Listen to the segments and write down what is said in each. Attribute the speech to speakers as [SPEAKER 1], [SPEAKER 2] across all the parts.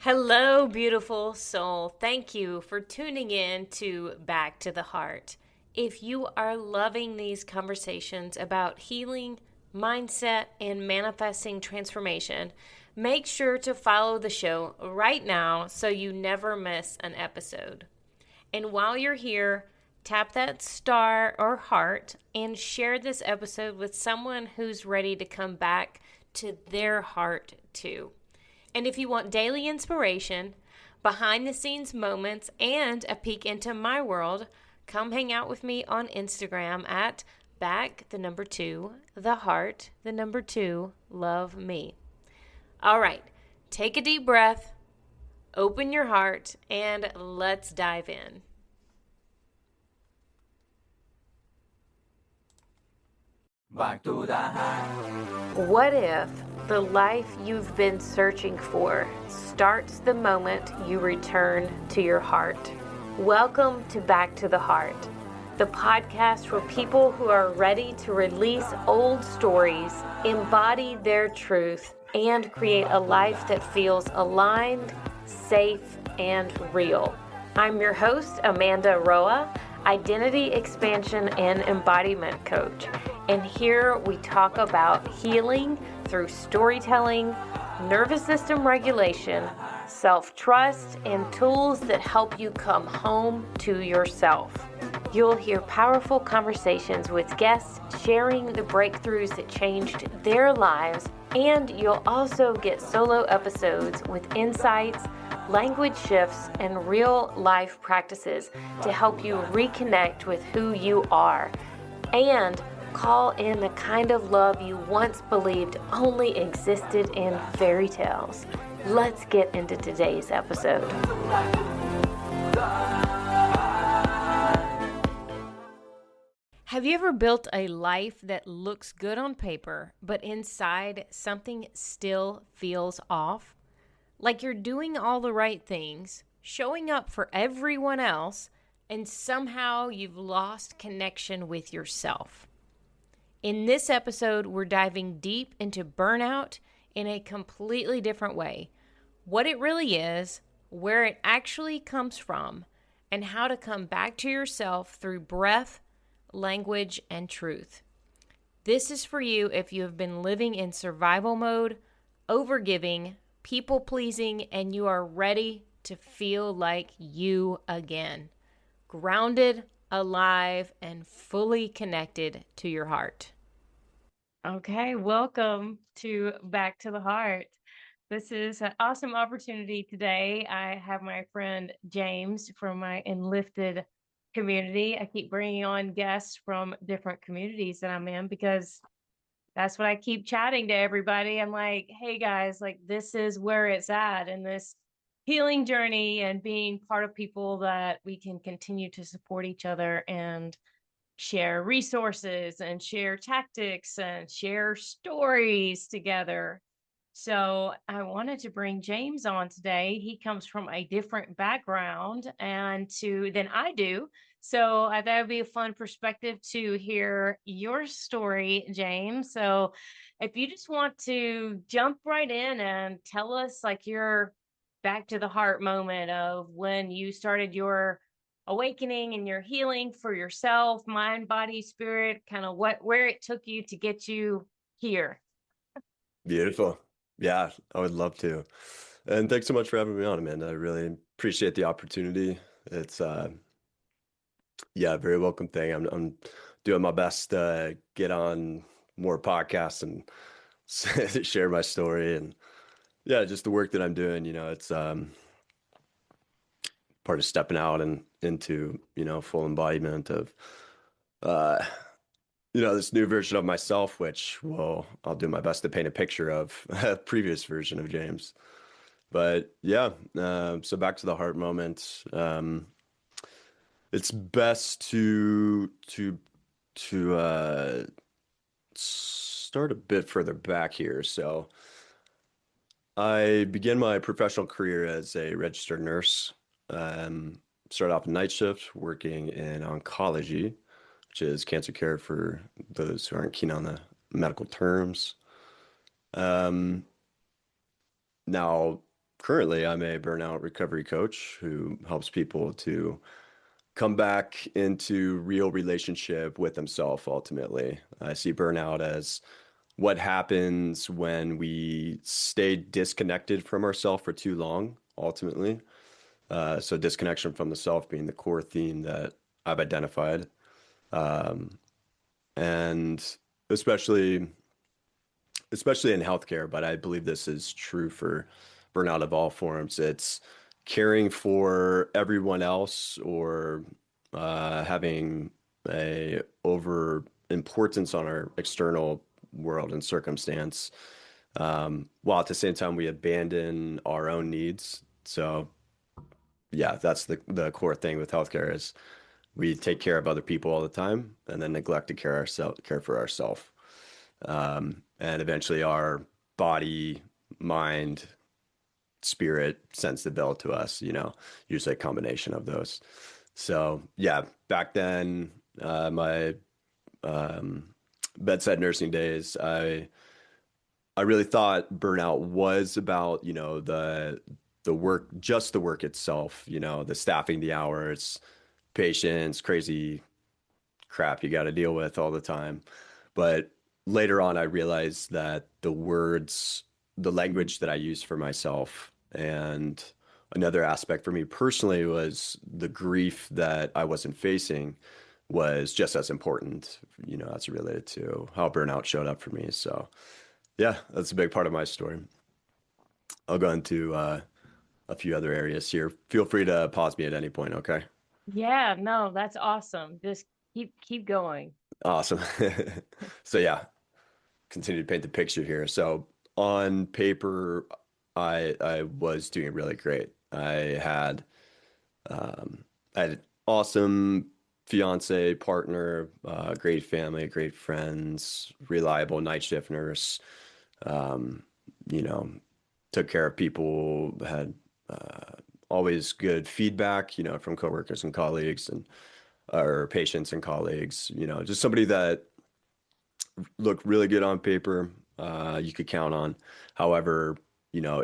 [SPEAKER 1] Hello, beautiful soul. Thank you for tuning in to Back to the Heart. If you are loving these conversations about healing, mindset, and manifesting transformation, make sure to follow the show right now so you never miss an episode. And while you're here, tap that star or heart and share this episode with someone who's ready to come back to their heart too. And if you want daily inspiration, behind the scenes moments, and a peek into my world, come hang out with me on Instagram at the heart, love me. All right, take a deep breath, open your heart, and let's dive in.
[SPEAKER 2] Back to the heart.
[SPEAKER 1] What if the life you've been searching for starts the moment you return to your heart? Welcome to Back to the Heart, the podcast for people who are ready to release old stories, embody their truth, and create a life that feels aligned, safe, and real. I'm your host, Amanda Roa, Identity Expansion and Embodiment Coach. And here we talk about healing through storytelling, nervous system regulation, self-trust, and tools that help you come home to yourself. You'll hear powerful conversations with guests sharing the breakthroughs that changed their lives, and you'll also get solo episodes with insights, language shifts, and real life practices to help you reconnect with who you are and call in the kind of love you once believed only existed in fairy tales. Let's get into today's episode. Have you ever built a life that looks good on paper, but inside something still feels off? Like you're doing all the right things, showing up for everyone else, and somehow you've lost connection with yourself. In this episode, we're diving deep into burnout in a completely different way. What it really is, where it actually comes from, and how to come back to yourself through breath, language, and truth. This is for you if you have been living in survival mode, overgiving, people-pleasing, and you are ready to feel like you again. Grounded, alive, and fully connected to your heart. Okay, welcome to Back to the Heart. This is an awesome opportunity today. I have my friend James from my Enlifted community. I keep bringing on guests from different communities that I'm in because that's what I keep chatting to everybody. I'm like, hey guys, like this is where it's at in this healing journey and being part of people that we can continue to support each other and share resources and share tactics and share stories together. So I wanted to bring James on today. He comes from a different background than I do. So I thought it'd be a fun perspective to hear your story, James. So if you just want to jump right in and tell us like your back to the heart moment of when you started your awakening and your healing for yourself, mind, body, spirit, kind of where it took you to get you here.
[SPEAKER 2] Beautiful. Yeah, I would love to. And thanks so much for having me on, Amanda. I really appreciate the opportunity. It's yeah, very welcome thing. I'm doing my best to get on more podcasts and share my story and yeah, just the work that I'm doing, it's part of stepping out and into, full embodiment of uh this new version of myself, which, well, I'll do my best to paint a picture of a previous version of James. But yeah, so back to the heart moment. It's best to start a bit further back here. So I began my professional career as a registered nurse. Um, Started off night shift working in oncology, which is cancer care for those who aren't keen on the medical terms. Um, Now Currently, I'm a burnout recovery coach who helps people to come back into real relationship with themselves ultimately. I see burnout as what happens when we stay disconnected from ourselves for too long, ultimately. So disconnection from the self being the core theme that I've identified. Um, and especially especially in healthcare, but I believe this is true for burnout of all forms. It's caring for everyone else or having a over importance on our external world and circumstance, while at the same time we abandon our own needs. So yeah, that's the core thing with healthcare is we take care of other people all the time and then neglect to care for ourselves. And eventually our body, mind, spirit sends the bill to us, usually a combination of those. So yeah, back then, my um, bedside nursing days, I really thought burnout was about, the work, just the work itself, the staffing, the hours, patients, crazy crap you got to deal with all the time. But later on, I realized that the language that I use for myself, and another aspect for me personally was the grief that I wasn't facing was just as important, as related to how burnout showed up for me. So, yeah, that's a big part of my story. I'll go into a few other areas here. Feel free to pause me at any point, okay?
[SPEAKER 1] Yeah, no, that's awesome. Just keep going.
[SPEAKER 2] Awesome. So, yeah, continue to paint the picture here. So on paper, I was doing really great. Um, I had an awesome fiance, partner, great family, great friends, reliable night shift nurse. Um, you know, took care of people, had uh, always good feedback, from coworkers and colleagues and or patients and colleagues. Just somebody that look really good on paper. You could count on. However,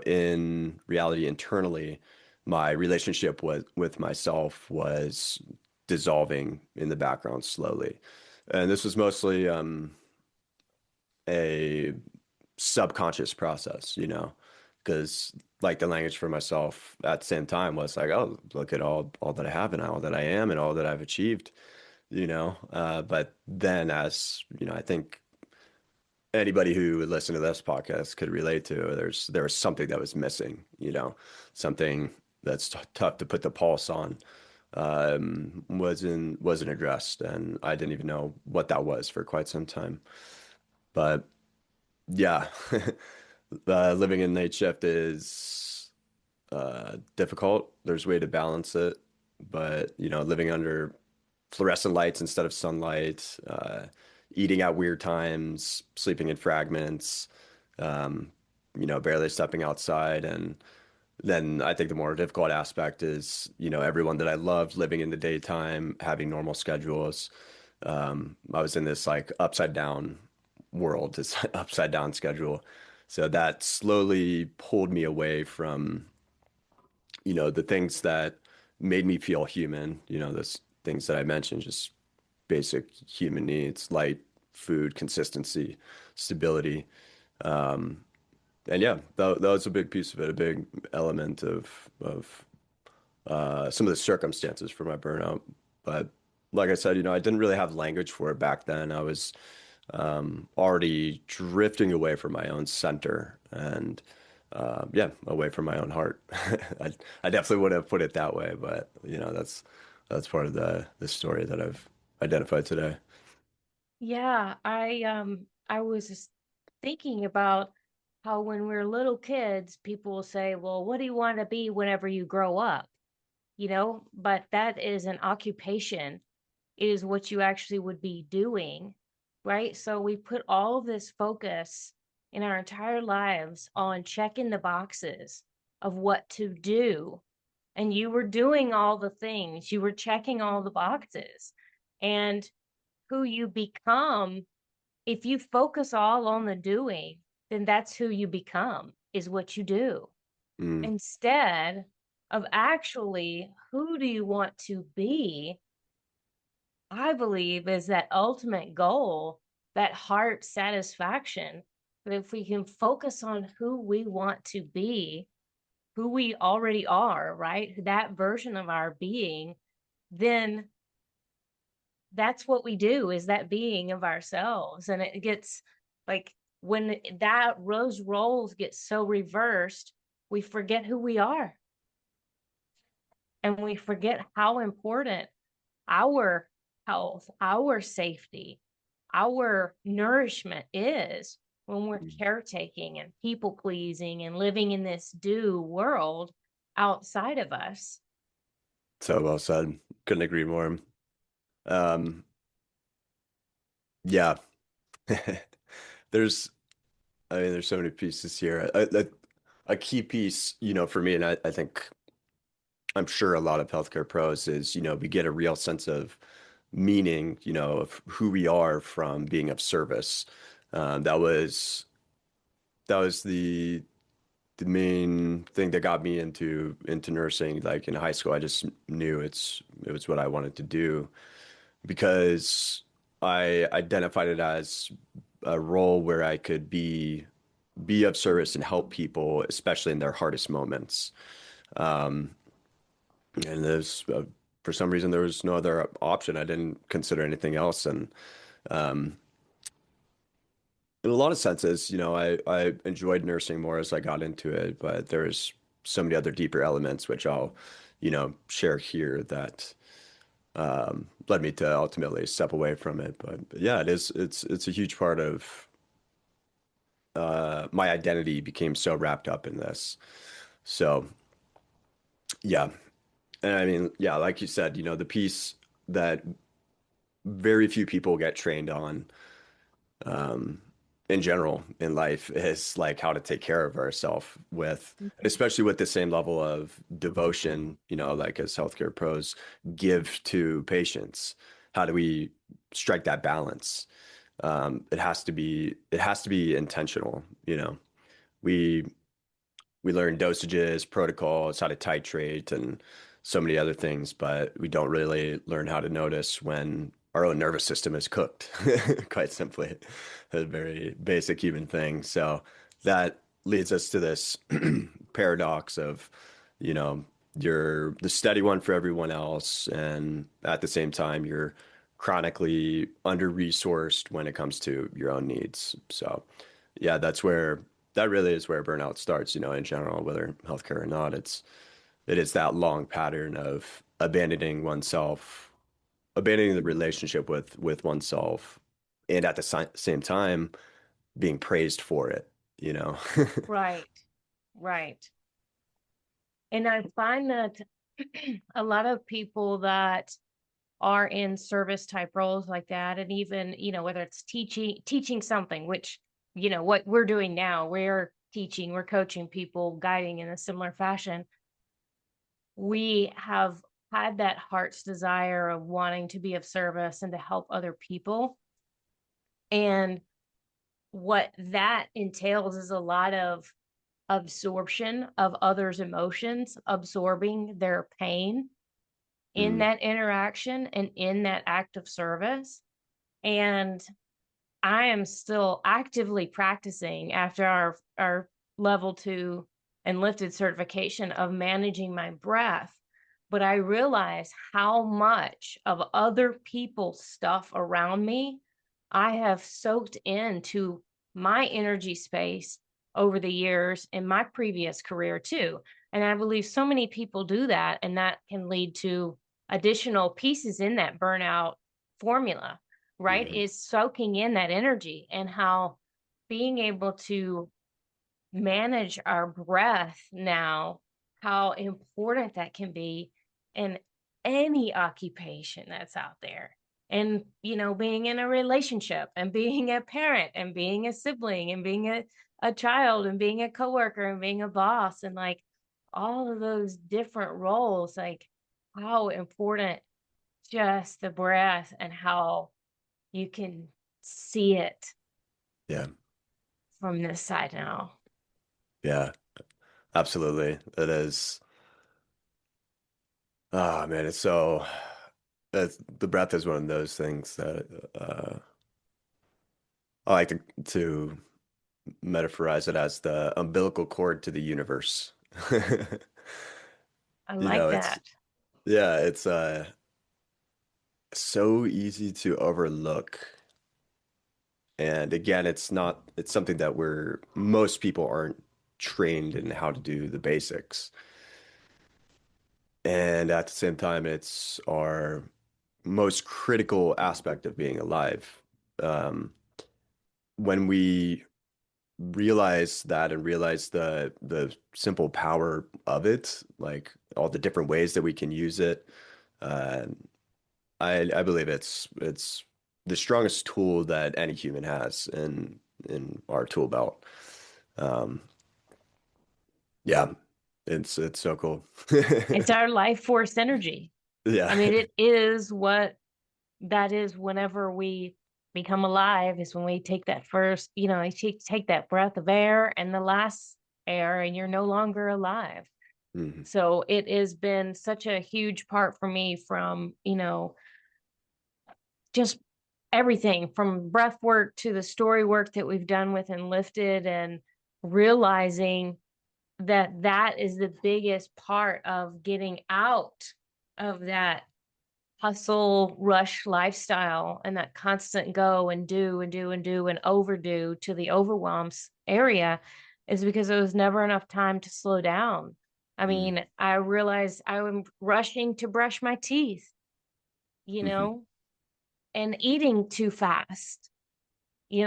[SPEAKER 2] in reality, internally, my relationship with myself was dissolving in the background slowly, and this was mostly a subconscious process, because like the language for myself at the same time was like, oh, look at all that I have and all that I am and all that I've achieved, but then as I think anybody who would listen to this podcast could relate to. There was something that was missing, something that's tough to put the pulse on, wasn't addressed, and I didn't even know what that was for quite some time. But yeah, living in night shift is difficult. There's a way to balance it, but living under fluorescent lights instead of sunlight, eating at weird times, sleeping in fragments, um, barely stepping outside. And then I think the more difficult aspect is, everyone that I loved living in the daytime, having normal schedules. I was in this like upside down world, this upside down schedule. So that slowly pulled me away from, the things that made me feel human, those things that I mentioned, just basic human needs, light, food, consistency, stability. Um, and yeah, that was a big piece of it, a big element of some of the circumstances for my burnout. But like I said, I didn't really have language for it back then. I was already drifting away from my own center and yeah, away from my own heart. I definitely wouldn't have put it that way, but that's part of the story that I've identified today.
[SPEAKER 1] Yeah, I was just thinking about how when we're little kids, people will say, "Well, what do you want to be whenever you grow up?" But that is an occupation, is what you actually would be doing, right? So we put all this focus in our entire lives on checking the boxes of what to do. And you were doing all the things, you were checking all the boxes. And who you become, if you focus all on the doing, then that's who you become, is what you do.
[SPEAKER 2] Mm.
[SPEAKER 1] instead of actually who do you want to be. I believe is that ultimate goal, that heart satisfaction. But if we can focus on who we want to be, who we already are, right? That version of our being, then that's what we do, is that being of ourselves. And it gets like, when that those roles get so reversed, we forget who we are, and we forget how important our health, our safety, our nourishment is when we're
[SPEAKER 2] Mm.
[SPEAKER 1] caretaking and people pleasing and living in this do world outside of us.
[SPEAKER 2] So well said. Couldn't agree more. Um, yeah. There's, I mean, there's so many pieces here. A key piece, for me, and I think I'm sure a lot of healthcare pros is, we get a real sense of meaning, of who we are from being of service. That was the main thing that got me into nursing. Like in high school, I just knew it was what I wanted to do because I identified it as a role where I could be of service and help people, especially in their hardest moments. Um, and for some reason, there was no other option. I didn't consider anything else. And um, in a lot of senses, I enjoyed nursing more as I got into it, but there's so many other deeper elements which I'll, share here that led me to ultimately step away from it. But yeah, it's a huge part of my identity became so wrapped up in this. So yeah. And I mean, yeah, like you said, the piece that very few people get trained on um, in general in life is like how to take care of ourselves with, especially with the same level of devotion, like as healthcare pros give to patients. How do we strike that balance? It has to be intentional, We we learn dosages, protocols, how to titrate, and so many other things, but we don't really learn how to notice when our own nervous system is cooked, quite simply. A very basic human thing. So that leads us to this paradox of, you know, you're the steady one for everyone else, and at the same time, you're chronically under-resourced when it comes to your own needs. So yeah, that really is where burnout starts, in general, whether healthcare or not. It is that long pattern of abandoning the relationship with oneself, and at the same time being praised for it, you know.
[SPEAKER 1] Right, right. And I find that a lot of people that are in service type roles like that, and even, whether it's teaching something, which, what we're doing now, we're teaching, we're coaching people, guiding in a similar fashion. We have had that heart's desire of wanting to be of service and to help other people. And what that entails is a lot of absorption of others' emotions, absorbing their pain in
[SPEAKER 2] Mm,
[SPEAKER 1] that interaction and in that act of service. And I am still actively practicing after our level 2 and lifted certification of managing my breath. But I realize how much of other people's stuff around me I have soaked into my energy space over the years in my previous career too. And I believe so many people do that, and that can lead to additional pieces in that burnout formula, right?
[SPEAKER 2] mhm.
[SPEAKER 1] Is soaking in that energy, and how being able to manage our breath now, how important that can be in any occupation that's out there. And, being in a relationship and being a parent and being a sibling and being a child and being a coworker and being a boss, and like all of those different roles, like how important just the breath, and how you can see it
[SPEAKER 2] Yeah,
[SPEAKER 1] from this side now.
[SPEAKER 2] yeah. Absolutely. It is. Oh man, it's so the breath is one of those things that I like to metaphorize it as the umbilical cord to the universe.
[SPEAKER 1] I
[SPEAKER 2] You
[SPEAKER 1] like
[SPEAKER 2] know, it's
[SPEAKER 1] that.
[SPEAKER 2] yeah, it's so easy to overlook. And again, it's something that most people aren't trained in how to do the basics. And at the same time, it's our most critical aspect of being alive. Um, when we realize that and realize the simple power of it, like all the different ways that we can use it, uh, I believe it's the strongest tool that any human has in our tool belt. Um, yeah, it's so cool.
[SPEAKER 1] It's our life force energy. I
[SPEAKER 2] Yeah.
[SPEAKER 1] mean, it is what that is whenever we become alive, is when we take that first, you take that breath of air and the last air, and you're no longer alive.
[SPEAKER 2] Mhm.
[SPEAKER 1] So it has been such a huge part for me from, just everything from breath work to the story work that we've done with Enlifted, and realizing that that is the biggest part of getting out of that hustle rush lifestyle and that constant go and do and do and do and overdo to the overwhelms area, is because there was never enough time to slow down. I
[SPEAKER 2] Mm.
[SPEAKER 1] mean, I realized I was rushing to brush my teeth, you
[SPEAKER 2] Mhm.
[SPEAKER 1] know, and eating too fast.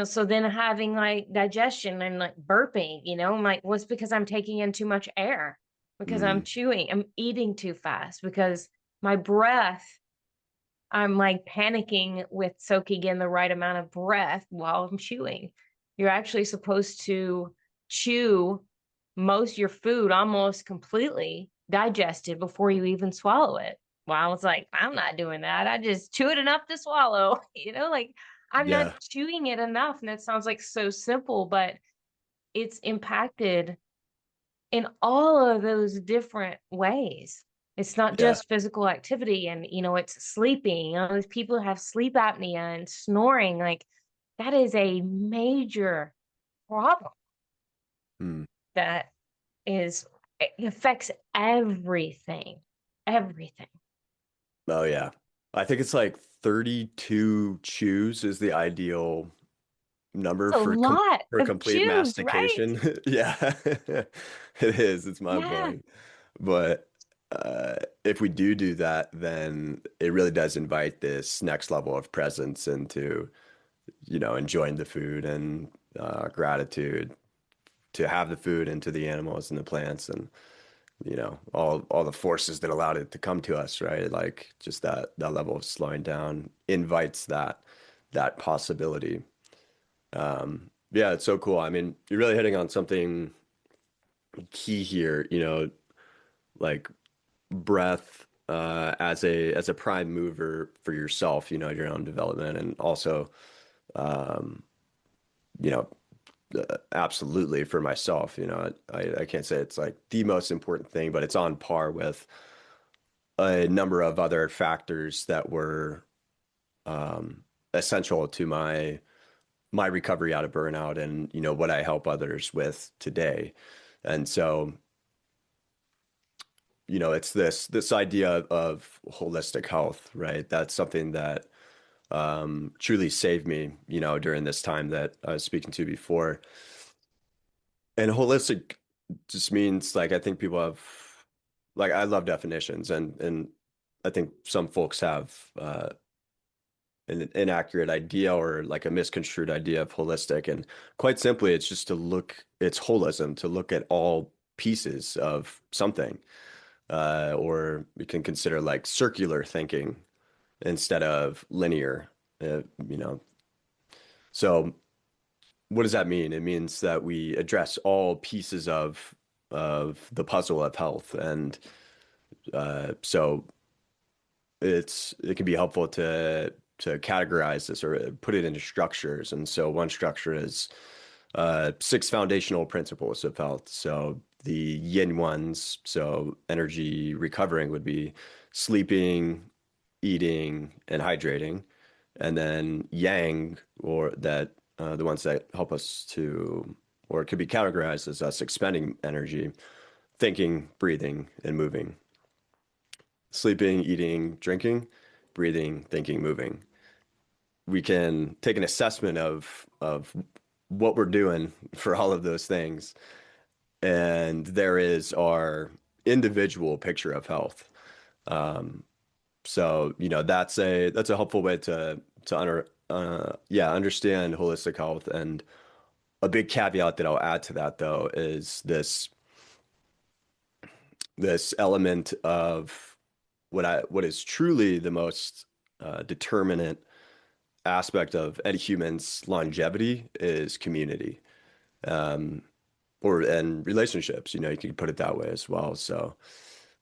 [SPEAKER 1] So then having like digestion and like burping, I'm like, what's because I'm taking in too much air, because I'm
[SPEAKER 2] Mm.
[SPEAKER 1] chewing, I'm eating too fast, because my breath, I'm like panicking with soaking in the right amount of breath while I'm chewing. You're actually supposed to chew most your food almost completely digested before you even swallow it. Well, I was like, I'm not doing that. I just chew it enough to swallow, like I'm not
[SPEAKER 2] Yeah.
[SPEAKER 1] chewing it enough. And it sounds like so simple, but it's impacted in all of those different ways. It's not
[SPEAKER 2] Yeah.
[SPEAKER 1] just physical activity, and it's sleeping. Those people who have sleep apnea and snoring, like that is a major problem
[SPEAKER 2] Mm.
[SPEAKER 1] that is it affects everything. Everything.
[SPEAKER 2] Oh yeah. I think it's like 32 chews is the ideal number
[SPEAKER 1] It's a lot
[SPEAKER 2] for
[SPEAKER 1] of
[SPEAKER 2] complete
[SPEAKER 1] chews, right?
[SPEAKER 2] mastication. Yeah. It is. It's
[SPEAKER 1] Yeah.
[SPEAKER 2] mind-blowing. But if we do that, then it really does invite this next level of presence into, enjoying the food and gratitude to have the food and to the animals and the plants and all the forces that allowed it to come to us, right? Like just that level of slowing down invites that possibility. Yeah, it's so cool. I mean, you're really hitting on something key here, like breath as a prime mover for yourself, your own development, and also um, you know, absolutely for myself. I can't say it's like the most important thing, but it's on par with a number of other factors that were essential to my recovery out of burnout and what I help others with today. And so, it's this idea of holistic health, right? That's something that truly saved me, during this time that I was speaking to before. And holistic just means like I think people have like I love definitions and I think some folks have an inaccurate idea or like a misconstrued idea of holistic. And quite simply, it's just it's holism, to look at all pieces of something. Or we can consider like circular thinking instead of linear, uh, you know. So what does that mean? It means that we address all pieces of the puzzle of health. And so it can be helpful to categorize this or put it into structures. And so one structure is six foundational principles of health. So the yin ones, so energy recovering would be sleeping, eating, and hydrating. And then yang, or that the ones that help us to, or it could be categorized as us expending energy, thinking, breathing, and moving. Sleeping, eating, drinking, breathing, thinking, moving. We can take an assessment of what we're doing for all of those things, and there is our individual picture of health. So, that's a helpful way to understand holistic health. And a big caveat that I'll add to that though is this element of what is truly the most determinant aspect of any human's longevity is community, or and relationships. You can put it that way as well. So,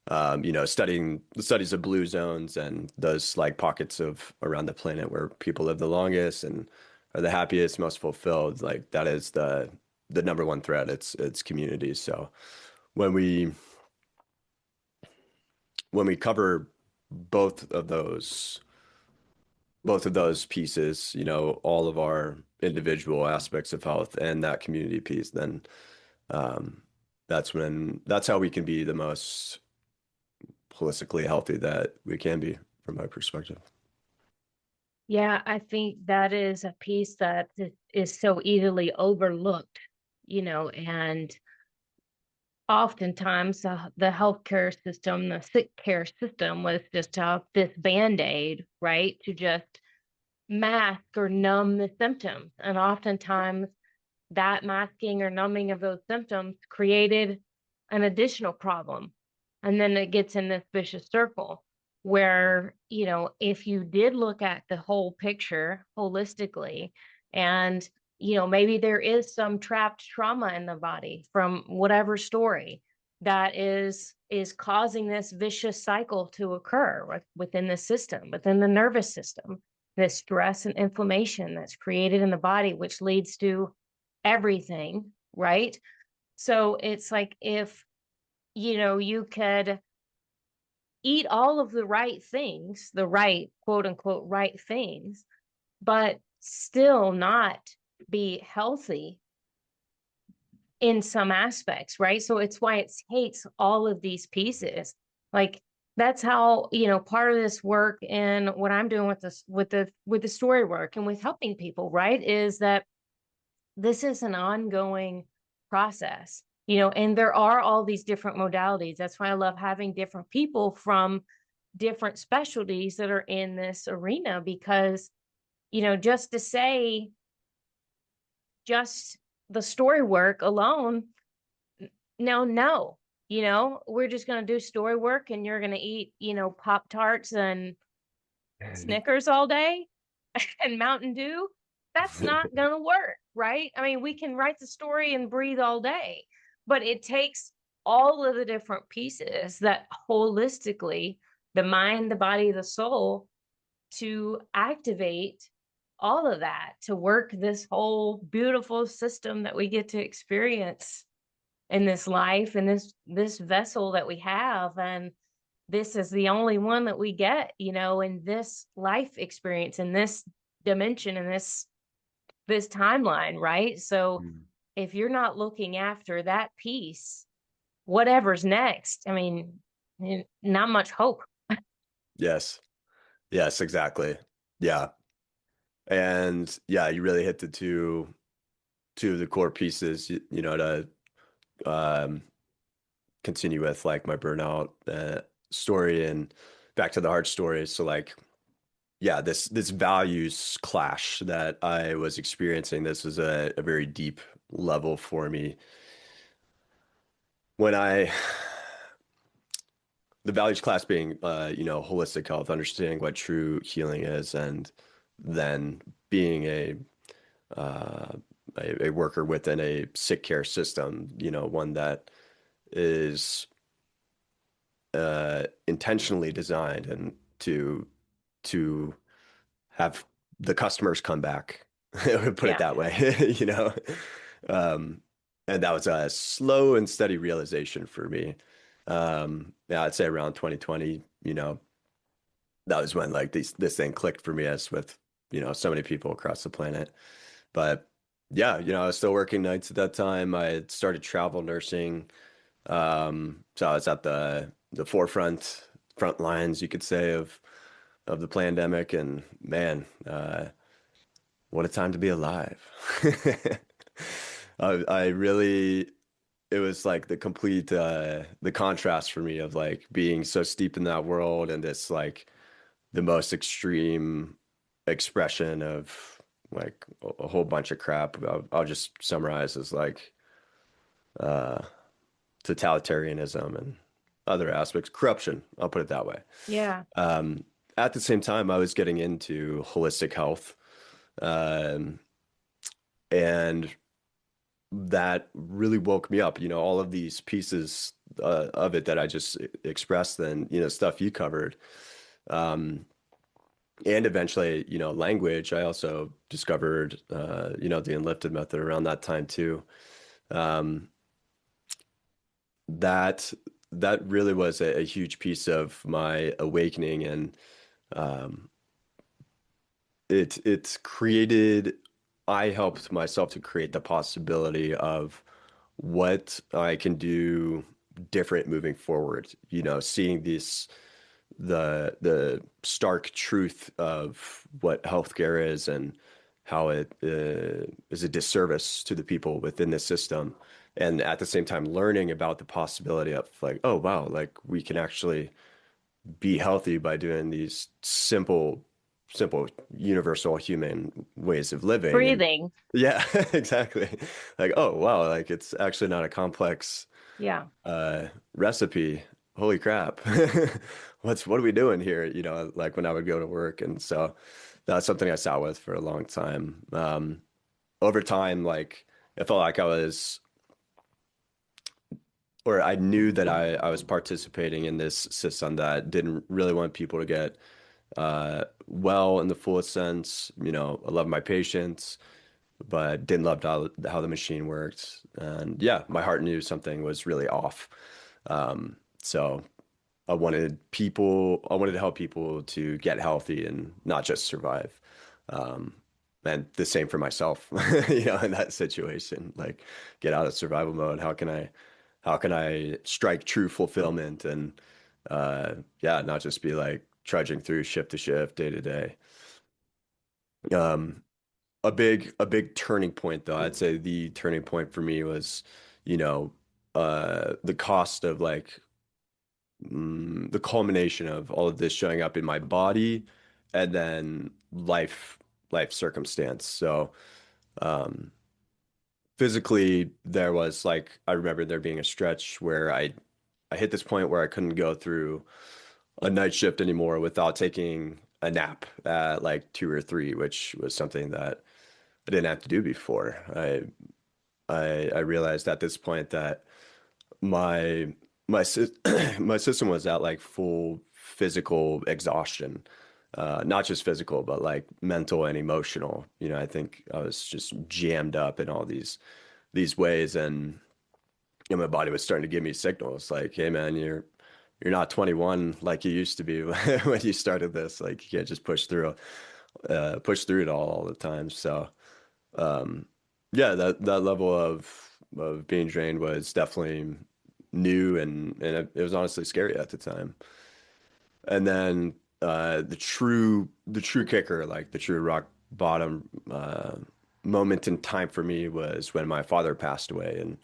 [SPEAKER 2] studying the studies of blue zones and those like pockets of around the planet where people live the longest and are the happiest, most fulfilled, like that is the number one thread. It's community. So when we when we cover both of those both of those pieces, all of our individual aspects of health and that community piece, then um, that's how we can be the most holistically healthy that we can be from my perspective.
[SPEAKER 1] Yeah, I think that is a piece that is so easily overlooked, and oftentimes the healthcare system, the sick care system was just this band-aid, right, to just mask or numb the symptoms. And oftentimes that masking or numbing of those symptoms created an additional problem. And then it gets in this vicious circle where, if you did look at the whole picture holistically, and, maybe there is some trapped trauma in the body from whatever story that is causing this vicious cycle to occur within the system, within the nervous system, this stress and inflammation that's created in the body, which leads to everything, right? So it's like if, you could eat all of the right things, the right, quote unquote, right things, but still not be healthy in some aspects, right? So it's why it takes all of these pieces. Like that's how, part of this work and what I'm doing with this, with the story work and with helping people, right, is that this is an ongoing process, and there are all these different modalities. That's why I love having different people from different specialties that are in this arena, because, just to say just the story work alone, no, we're just going to do story work and you're going to eat, Pop Tarts and Snickers all day and Mountain Dew. That's not going to work, right? I mean, we can write the story and breathe all day, but it takes all of the different pieces that holistically, the mind, the body, the soul, to activate all of that to work this whole beautiful system that we get to experience in this life and this vessel that we have. And this is the only one that we get, in this life experience, in this dimension, in this timeline, right? So
[SPEAKER 2] Mm.
[SPEAKER 1] if you're not looking after that piece, whatever's next, I mean, not much hope.
[SPEAKER 2] Yes. Yes, exactly. Yeah. And yeah, you really hit the two of the core pieces, to um, continue with like my burnout story and back to the heart story. So like, yeah, this values clash that I was experiencing, this is a very deep level for me. When I the values class being holistic health, understanding what true healing is, and then being uh, a worker within a sick care system, one that is intentionally designed and to have the customers come back, put it
[SPEAKER 1] Yeah.
[SPEAKER 2] that way, you know. Um, And that was a slow and steady realization for me. Yeah, I'd say around 2020, that was when like this thing clicked for me as with, so many people across the planet. But yeah, I was still working nights at that time. I had started travel nursing. So I was at the front lines, you could say, of the pandemic, and man, what a time to be alive. I really, it was like the contrast for me of like being so steep in that world and this like the most extreme expression of like a whole bunch of crap. I'll just summarize as like uh, totalitarianism and other aspects, corruption. I'll put it that way.
[SPEAKER 1] Yeah.
[SPEAKER 2] Um, at the same time, I was getting into holistic health, um, and that really woke me up. All of these pieces of it that I just expressed, and stuff you covered. Um, and eventually, language. I also discovered, the Enlifted method around that time too. Um, that that really was a huge piece of my awakening, and um, it's created. I helped myself to create the possibility of what I can do different moving forward. Seeing the stark truth of what healthcare is and how it is a disservice to the people within the system. And at the same time, learning about the possibility of like, oh, wow, like we can actually be healthy by doing these simple, universal human ways of living. And
[SPEAKER 1] Breathing.
[SPEAKER 2] yeah, exactly. Like, oh, wow, like it's actually not a complex
[SPEAKER 1] Yeah.
[SPEAKER 2] recipe. Holy crap. What are we doing here? Like when I would go to work. And so that's something I sat with for a long time. Over time, like it felt like or I knew that I was participating in this system that didn't really want people to get well in the fullest sense. I love my patients, but didn't love how the machine worked. And yeah, my heart knew something was really off. So I wanted to help people to get healthy and not just survive. Um, and the same for myself, in that situation, like get out of survival mode. How can I strike true fulfillment and, yeah, not just be like trudging through shift to shift, day to day. Um, a big turning point though, I'd say the turning point for me was, you know, the cost of like the culmination of all of this showing up in my body and then life circumstance. So um physically there was like I remember there being a stretch where I hit this point where I couldn't go through a night shift anymore without taking a nap at like 2 or 3, which was something that I didn't have to do before. I realized at this point that my my system was at like full physical exhaustion, not just physical, but like mental and emotional. I think I was just jammed up in all these ways, and my body was starting to give me signals like, "Hey, man, you're not 21 like you used to be when you started this. Like, you can't just push through it all the time." So, um, yeah, that level of being drained was definitely new, and it was honestly scary at the time. And then the true kicker, like the true rock bottom moment in time for me was when my father passed away in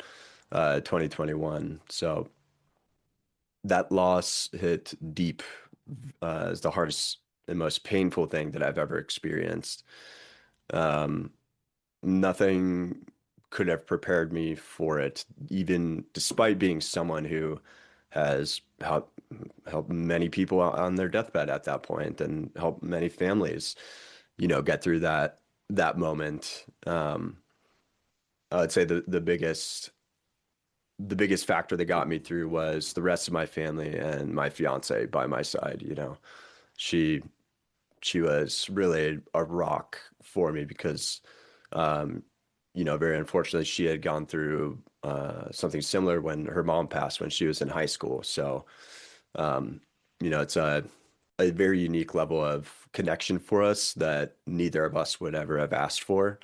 [SPEAKER 2] 2021. So that loss hit deep as the hardest and most painful thing that I've ever experienced. Um, Nothing could have prepared me for it, even despite being someone who has helped many people on their deathbed at that point and helped many families, get through that moment. I would say the biggest factor that got me through was the rest of my family and my fiance by my side. She she was really a rock for me because, um, very unfortunately, she had gone through something similar when her mom passed when she was in high school. So, um, it's a very unique level of connection for us that neither of us would ever have asked for.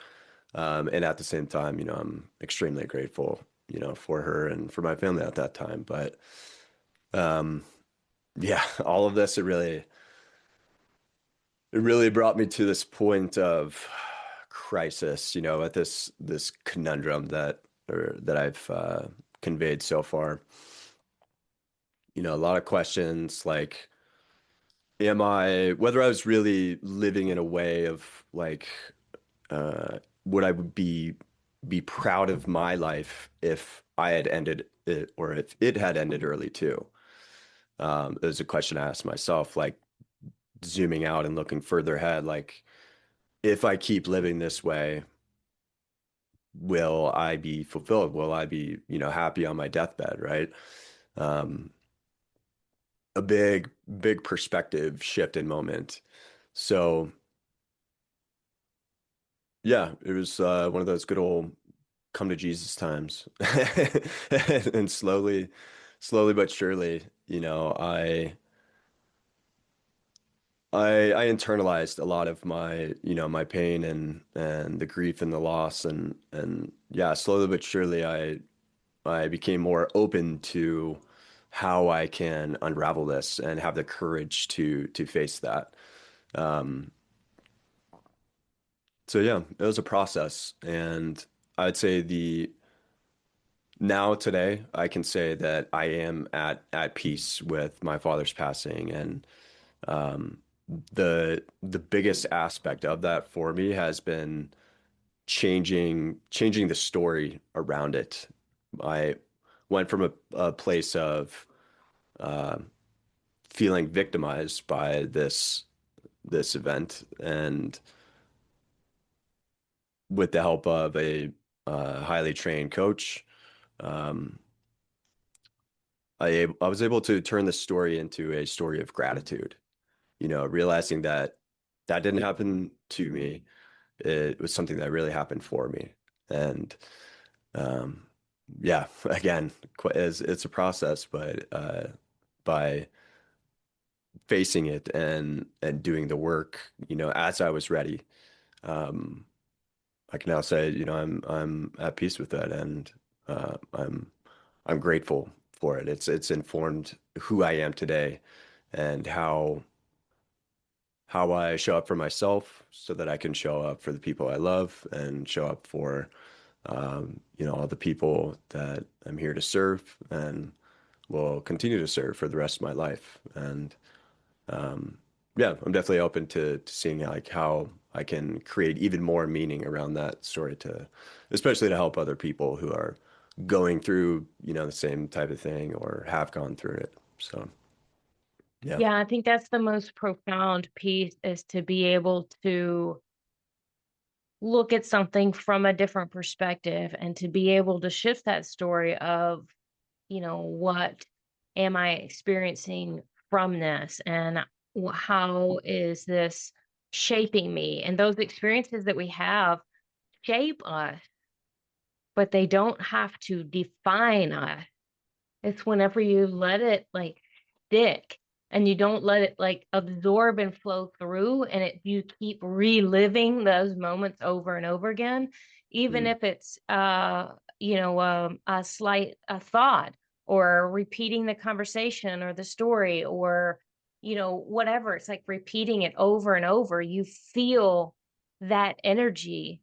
[SPEAKER 2] And at the same time, I'm extremely grateful, for her and for my family at that time. But um, yeah, all of this, it really brought me to this point of crisis, at this conundrum that I've conveyed so far. A lot of questions like, whether I was really living in a way of like, would I be proud of my life if I had ended it or if it had ended early too? It was a question I asked myself, like zooming out and looking further ahead, like if I keep living this way, will I be fulfilled? Will I be, happy on my deathbed, right? Um, a big perspective shift in moment. So yeah, it was one of those good old come to Jesus times. And slowly but surely, I internalized a lot of my, my pain and the grief and the loss and yeah, slowly but surely I became more open to how I can unravel this and have the courage to face that. Um, so yeah, it was a process, and I'd say the now today I can say that I am at peace with my father's passing, and um, the biggest aspect of that for me has been changing the story around it. I went from a place of uh, feeling victimized by this event, and with the help of a highly trained coach, um, I was able to turn the story into a story of gratitude. Realizing that that didn't happen to me. It was something that really happened for me, and um, yeah, again, it's a process, but by facing it and doing the work, as I was ready, um, I can now say, I'm at peace with that, and I'm grateful for it. It's informed who I am today and how I show up for myself so that I can show up for the people I love and show up for all the people that I'm here to serve and will continue to serve for the rest of my life. And um, yeah, I'm definitely open to seeing like how I can create even more meaning around that story especially to help other people who are going through, the same type of thing or have gone through it. So yeah.
[SPEAKER 1] Yeah, I think that's the most profound piece is to be able to look at something from a different perspective and to be able to shift that story of, what am I experiencing from this and how is this shaping me? And those experiences that we have shape us, but they don't have to define us. It's whenever you let it like stick and you don't let it like absorb and flow through and you keep reliving those moments over and over again, even
[SPEAKER 2] Mm,
[SPEAKER 1] if it's a slight a thought or repeating the conversation or the story or whatever. It's like repeating it over and over. You feel that energy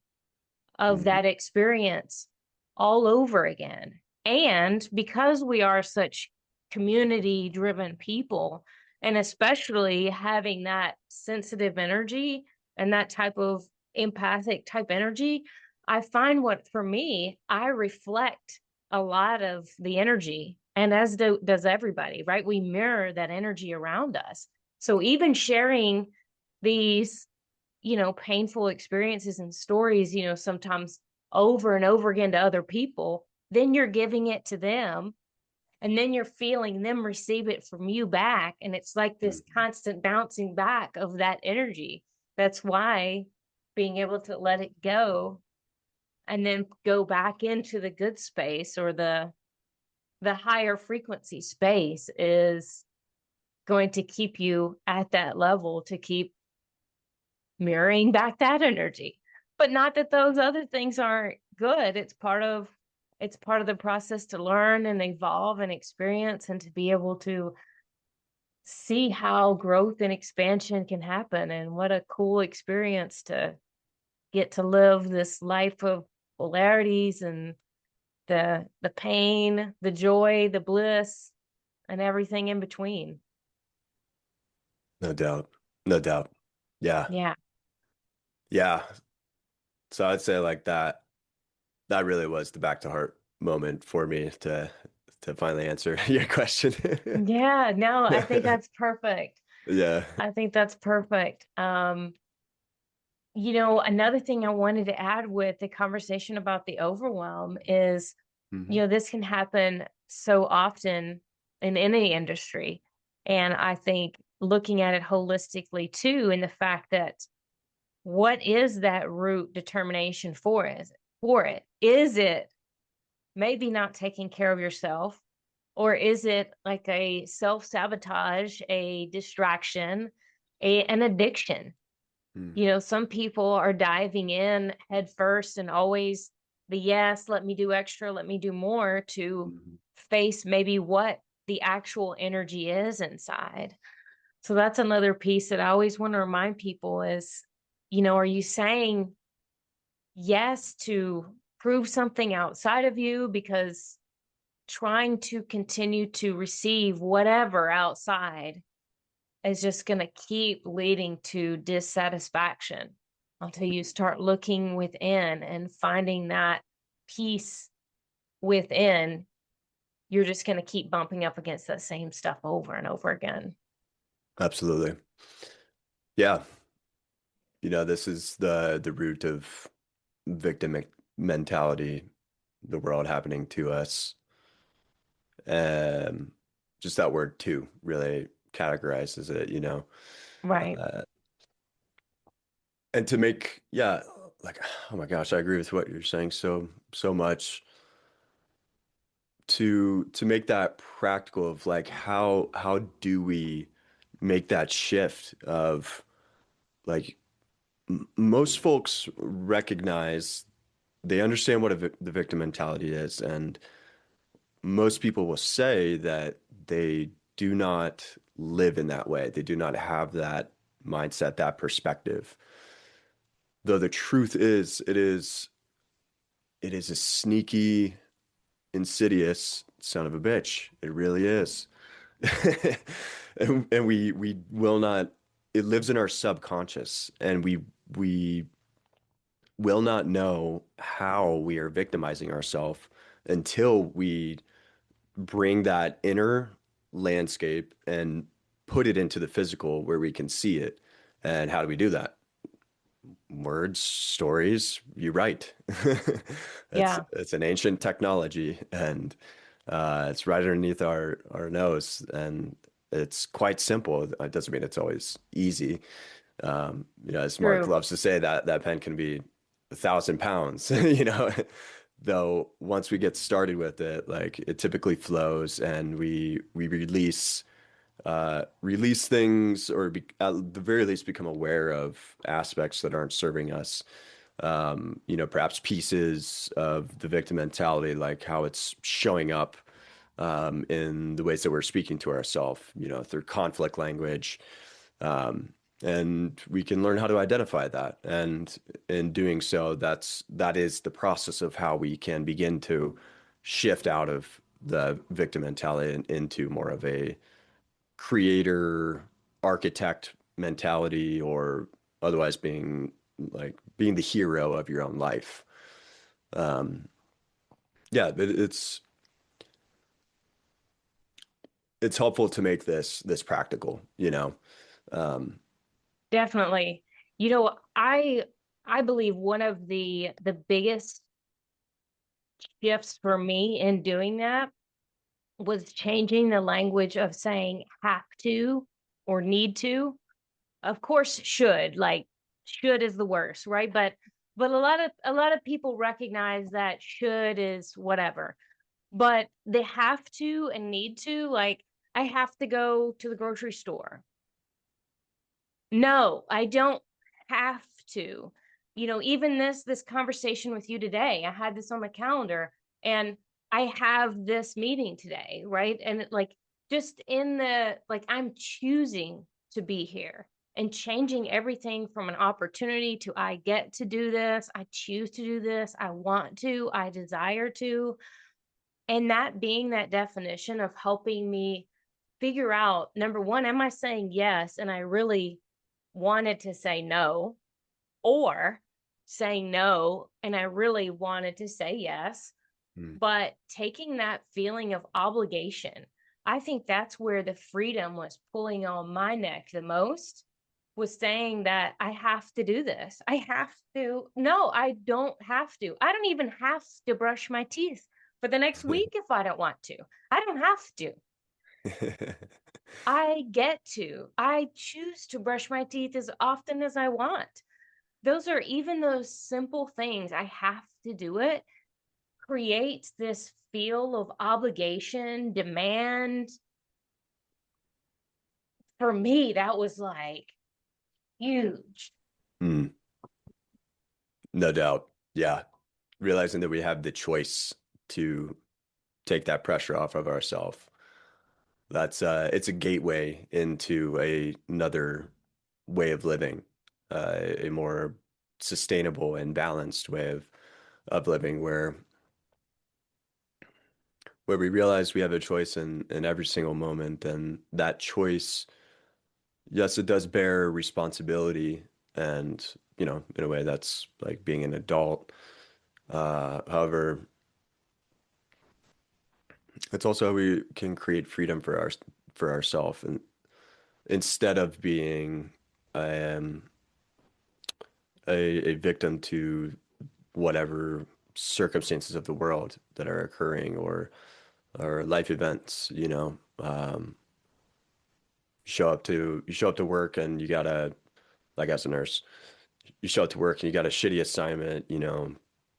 [SPEAKER 1] of
[SPEAKER 2] mm,
[SPEAKER 1] that experience all over again. And because we are such community driven people, and especially having that sensitive energy and that type of empathic type energy, I find what for me, I reflect a lot of the energy, and does everybody, right? We mirror that energy around us. So even sharing these painful experiences and stories, sometimes over and over again to other people, then you're giving it to them and then you're feeling them receive it from you back. And it's like this
[SPEAKER 2] mm.
[SPEAKER 1] constant bouncing back of that energy. That's why being able to let it go and then go back into the good space, or the higher frequency space is going to keep you at that level, to keep mirroring back that energy. But not that those other things aren't good. It's part of the process to learn and evolve and experience, and to be able to see how growth and expansion can happen. And what a cool experience to get to live this life of polarities, and the pain, the joy, the bliss, and everything in between.
[SPEAKER 2] No doubt. No doubt. Yeah.
[SPEAKER 1] Yeah.
[SPEAKER 2] Yeah. So I'd say like that really was the back to heart moment for me to finally answer your question.
[SPEAKER 1] Yeah, no, I think that's perfect.
[SPEAKER 2] Yeah.
[SPEAKER 1] I think that's perfect. Another thing I wanted to add with the conversation about the overwhelm is,
[SPEAKER 2] Hmm.
[SPEAKER 1] this can happen so often in any industry. And I think looking at it holistically too, in the fact that, what is that root determination for it? Is it maybe not taking care of yourself? Or is it like a self sabotage, a distraction, an addiction? Some people are diving in head first, and always the yes, let me do extra, let me do more, to
[SPEAKER 2] Hmm.
[SPEAKER 1] face maybe what the actual energy is inside. So that's another piece that I always want to remind people is, are you saying yes to prove something outside of you, because trying to continue to receive whatever outside is just going to keep leading to dissatisfaction, until you start looking within and finding that peace within. You're just going to keep bumping up against that same stuff over and over again.
[SPEAKER 2] Absolutely. Yeah. This is the root of victim mentality, the world happening to us. Um, just that word too really categorizes it.
[SPEAKER 1] Right.
[SPEAKER 2] Uh, and to make, yeah, like, oh my gosh, I agree with what you're saying so much. To make that practical of like how do we make that shift of like most folks recognize, they understand what the victim mentality is, and most people will say that they do not live in that way. They do not have that mindset, that perspective. Though the truth is, it is a sneaky, insidious son of a bitch. It really is. And we will not, it lives in our subconscious, and we will not know how we are victimizing ourselves until we bring that inner landscape and put it into the physical where we can see it. And how do we do that? Words, stories, you write. It's
[SPEAKER 1] Yeah.
[SPEAKER 2] it's an ancient technology, and it's right underneath our nose, and it's quite simple. It doesn't mean it's always easy. As Mark
[SPEAKER 1] True.
[SPEAKER 2] loves to say, that pen can be 1,000 pounds, though once we get started with it, like it typically flows, and we release things, or at the very least become aware of aspects that aren't serving us. Perhaps pieces of the victim mentality, like how it's showing up in the ways that we're speaking to ourselves, through conflict language. Um, and we can learn how to identify that. And in doing so, that is the process of how we can begin to shift out of the victim mentality and into more of a creator, architect mentality, or otherwise being the hero of your own life. Um, yeah, it's helpful to make this practical. Um,
[SPEAKER 1] Definitely. I believe one of the biggest shifts for me in doing that was changing the language of saying have to or need to. Of course, should, like, should is the worst, right? But But a lot of people recognize that should is whatever. But they have to and need to, like, I have to go to the grocery store. No, I don't have to. Even this conversation with you today, I had this on my calendar, and I have this meeting today, right? And like, just in the like, I'm choosing to be here and changing everything from an opportunity to I get to do this, I choose to do this, I want to, I desire to. And that being that definition of helping me figure out, number one, am I saying yes and I really wanted to say no, or saying no and I really wanted to say yes,
[SPEAKER 2] Mm.
[SPEAKER 1] but taking that feeling of obligation. I think that's where the freedom was pulling on my neck the most, was saying that I have to do this. I have to. No, I don't have to. I don't even have to brush my teeth for the next week if I don't want to. I don't have to. I get to. I choose to brush my teeth as often as I want. Those simple things, I have to do it, creates this feel of obligation, demand. For me, that was like huge.
[SPEAKER 2] Mm, no doubt. Yeah. Realizing that we have the choice to take that pressure off of ourselves. That's it's a gateway into another way of living, a more sustainable and balanced way of living where we realize we have a choice in every single moment, and that choice, yes, it does bear responsibility, and in a way that's like being an adult. However, it's also how we can create freedom for ourselves, and instead of being um, a victim to whatever circumstances of the world that are occurring, or life events, you show up to work and you gotta, like as a nurse, you show up to work and you got a shitty assignment,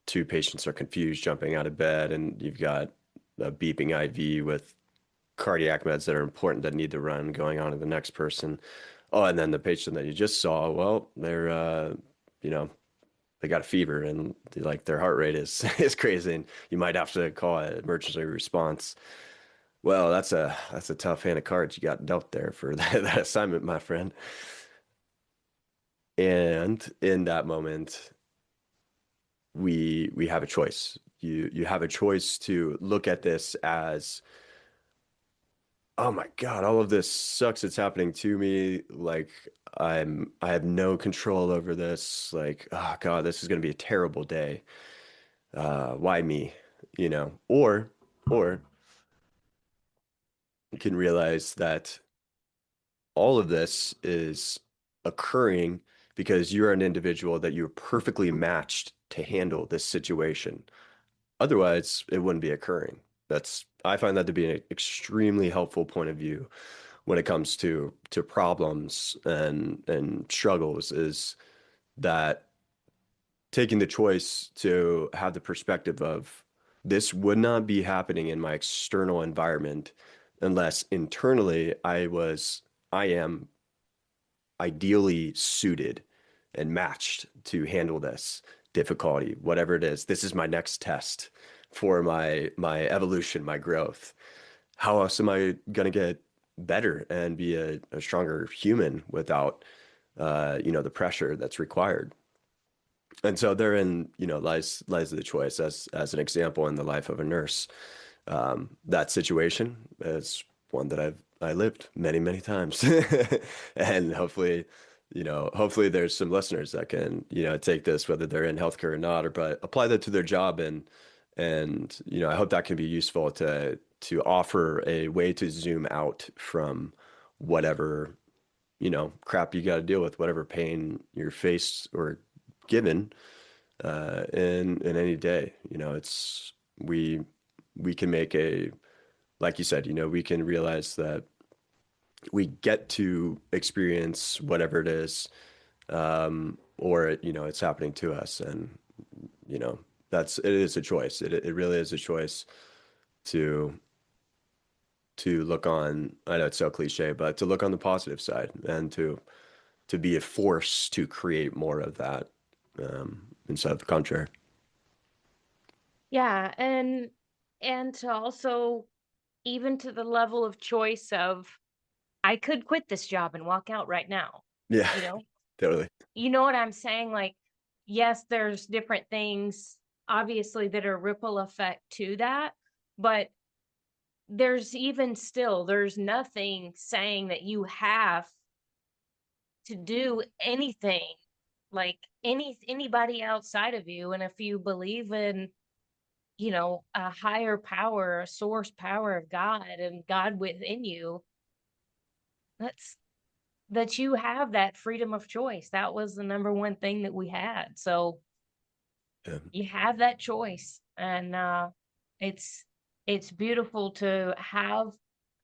[SPEAKER 2] two patients are confused jumping out of bed, and you've got a beeping IV with cardiac meds that are important that need to run going on to the next person. Oh, and then the patient that you just saw, well, you know, they got a fever, and like their heart rate is is crazy, and you might have to call an emergency response. Well, that's a tough hand of cards you got dealt there for that assignment, my friend. And in that moment, we have a choice. You have a choice to look at this as, oh my God, all of this sucks. It's happening to me. Like, I have no control over this. Like, oh God, this is gonna be a terrible day. Why me? Or you can realize that all of this is occurring because you're an individual that you're perfectly matched to handle this situation. Otherwise, it wouldn't be occurring. I find that to be an extremely helpful point of view when it comes to problems and struggles, is that taking the choice to have the perspective of, this would not be happening in my external environment unless internally I am ideally suited and matched to handle this difficulty, whatever it is. This is my next test for my evolution, my growth. How else am I gonna get better and be a stronger human without the pressure that's required? And so therein, lies the choice. As an example, in the life of a nurse, that situation is one that I lived many, many times. And hopefully there's some listeners that can, take this, whether they're in healthcare or not, or but apply that to their job, and I hope that can be useful to offer a way to zoom out from whatever, crap you got to deal with, whatever pain you're faced or given in any day. We we can make like you said, we can realize that we get to experience whatever it is, or it's happening to us. And you know, it is a choice. It really is a choice to look on, I know it's so cliche, but to look on the positive side and to be a force to create more of that, instead of the contrary.
[SPEAKER 1] Yeah, and to also even to the level of choice of I could quit this job and walk out right now.
[SPEAKER 2] Yeah,
[SPEAKER 1] You know,
[SPEAKER 2] totally.
[SPEAKER 1] you know what I'm saying? Like, yes, there's different things obviously that are ripple effect to that, but there's even still there's nothing saying that you have to do anything like anybody outside of you. And if you believe in, a higher power, a source power of God and God within you, that's that you have that freedom of choice. That was the number one thing that we had. So
[SPEAKER 2] Yeah.
[SPEAKER 1] you have that choice. And it's it's beautiful to have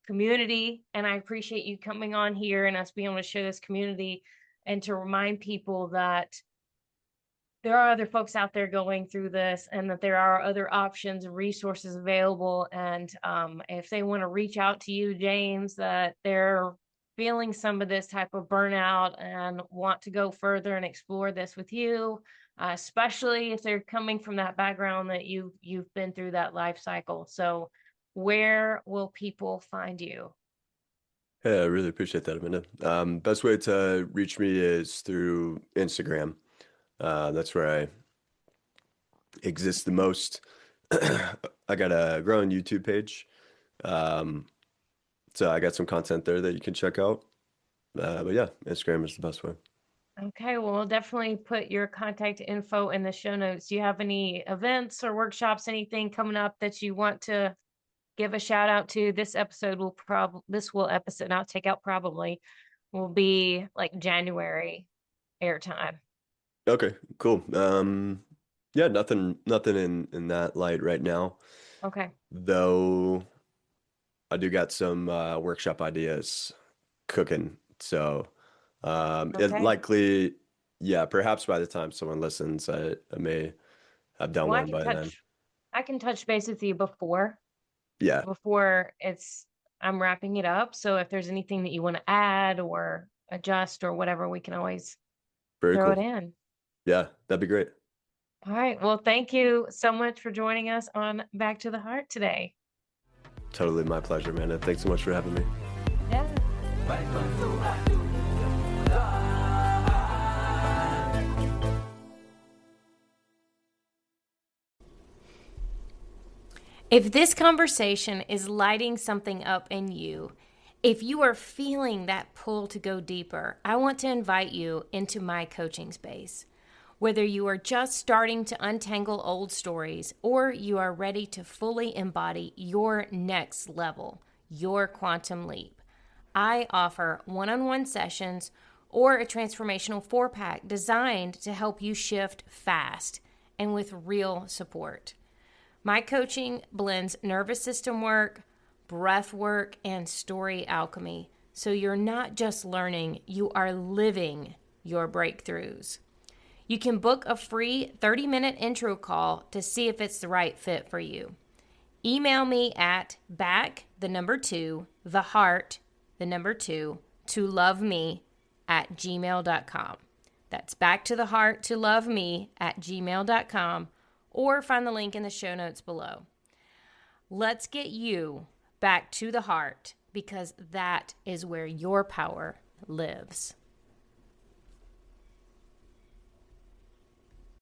[SPEAKER 1] community. And I appreciate you coming on here and us being able to share this community and to remind people that there are other folks out there going through this and that there are other options and resources available. And if they want to reach out to you, James, that they're feeling some of this type of burnout and want to go further and explore this with you, especially if they're coming from that background that you've been through that life cycle. So where will people find you?
[SPEAKER 2] Yeah, I really appreciate that, Amanda. Best way to reach me is through Instagram. That's where I exist the most. I got a growing YouTube page. Um, so I got some content there that you can check out. But yeah, Instagram is the best way.
[SPEAKER 1] Okay, well, we'll definitely put your contact info in the show notes. Do you have any events or workshops, anything coming up that you want to give a shout out to? This will episode, I'll take out probably, will be like January airtime.
[SPEAKER 2] Okay, cool. Yeah, nothing in that light right now.
[SPEAKER 1] Okay.
[SPEAKER 2] Though I do got some workshop ideas cooking. So it
[SPEAKER 1] Okay.
[SPEAKER 2] likely, yeah, perhaps by the time someone listens, I may have done
[SPEAKER 1] Well,
[SPEAKER 2] one by then.
[SPEAKER 1] I can touch base with you
[SPEAKER 2] Yeah,
[SPEAKER 1] before I'm wrapping it up. So if there's anything that you want to add or adjust or whatever, we can always
[SPEAKER 2] very
[SPEAKER 1] throw it
[SPEAKER 2] cool.
[SPEAKER 1] in.
[SPEAKER 2] Yeah, that'd be great.
[SPEAKER 1] All right. Well, thank you so much for joining us on Back to the Heart today.
[SPEAKER 2] Totally my pleasure, man. Thanks so much for having me.
[SPEAKER 1] Yeah. If this conversation is lighting something up in you, if you are feeling that pull to go deeper, I want to invite you into my coaching space. Whether you are just starting to untangle old stories or you are ready to fully embody your next level, your quantum leap, I offer one-on-one sessions or a transformational 4-pack designed to help you shift fast and with real support. My coaching blends nervous system work, breath work, and story alchemy. So you're not just learning, you are living your breakthroughs. You can book a free 30-minute intro call to see if it's the right fit for you. Email me at to love me at gmail.com. That's gmail.com, or find the link in the show notes below. Let's get you back to the heart because that is where your power lives.